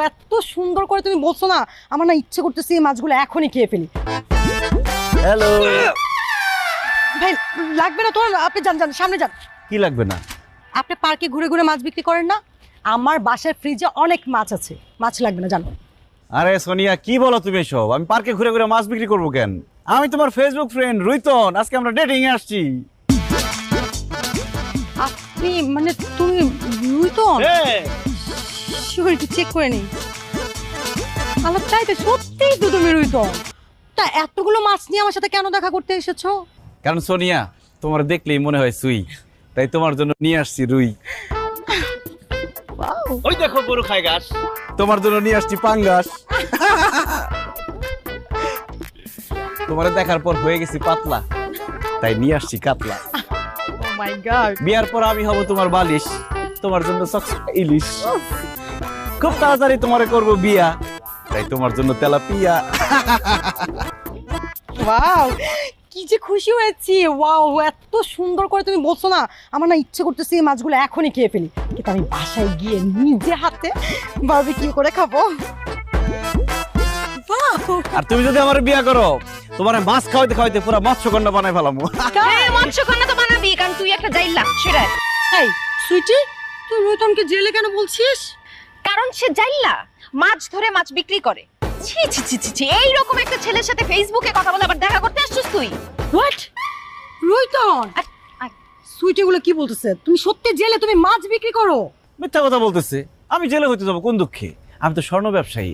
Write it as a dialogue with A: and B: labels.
A: এত সুন্দর করে তুমি বলছো না, আমার না ইচ্ছে করতেছে এই মাছগুলো এখনই খেয়ে ফেলি।
B: হ্যালো
A: ভাই লাগবে না তোমার, আপনি যান যান সামনে যান।
B: কি লাগবে না?
A: আপনি পার্কে ঘুরে ঘুরে মাছ বিক্রি করেন না? আমার বাসার ফ্রিজে অনেক মাছ আছে, মাছ লাগবে না জানো।
B: আরে সোনিয়া কি বলো তুমি এসব? আমি পার্কে ঘুরে ঘুরে মাছ বিক্রি করবো কেন? আমি তোমার ফেসবুক ফ্রেন্ড রুইতন, আজকে আমরা ডেটিং এ আসছি।
A: আপনি মানে তুমি রুইতন? শিওর একটু চেক করে নিই। আমার তাই তো, সত্যিই তো তুমি রুইতন। তা এতগুলো মাছ নিয়ে আমার সাথে কেন দেখা করতে এসেছো?
B: কারণ সোনিয়া তোমার দেখলেই মনে হয় সুই, তাই তোমার জন্য নিয়ে আসছি রুই। ওই দেখো গরু খায় ঘাস, তোমার জন্য নিয়ে আসছি পাঙ্গাস। তোমার দেখার পর হয়ে গেছি পাতলা, তাই নিয়ে আসছি কাতলা।
A: ও মাই গড।
B: বিয়ার পর আমি হব তোমার বালিশ, তোমার জন্য ইলিশ। খুব তাড়াতাড়ি তোমারে করব বিয়া, তাই তোমার জন্য তেলাপিয়া।
A: ওয়াও, কি যে খুশি হয়েছি। ওয়াও, এত সুন্দর করে তুমি বলছো না, আমার না ইচ্ছে করতেছে এই মাছগুলো এখনই খেয়ে ফেলি, কিন্তু আমি বাসায় গিয়ে নিজে হাতে বারবিকিউ করে খাবো।
B: আর তুমি যদি আমার বিয়া করো, তোমার মাছ খাওয়াইতে খাওয়াইতে পুরো মৎস্যকন্যা বানাই ফেলামু।
C: মৎস্যকন্যা তো বানাবি, কারণ তুই একটা জাইলা সেটা।
A: এই সুইটি, তুই রোহিতনকে জেলে কেন বলছিস?
C: কারণ সে জাইলা, মাছ ধরে মাছ বিক্রি করে। ছি ছি ছি ছি ছি, এইরকম একটা ছেলের সাথে ফেসবুকে কথা বলে আবার দেখা করতে আসছিস তুই?
A: হোয়াট? রোহিতন, সুইটি গুলো কি বলতেছে? তুমি সত্যি জেলে, তুমি মাছ বিক্রি করো?
B: মিথ্যা কথা বলতেছে। আমি জেলে হইতে যাবো কোন দুঃখে? আমি তো স্বর্ণ ব্যবসায়ী,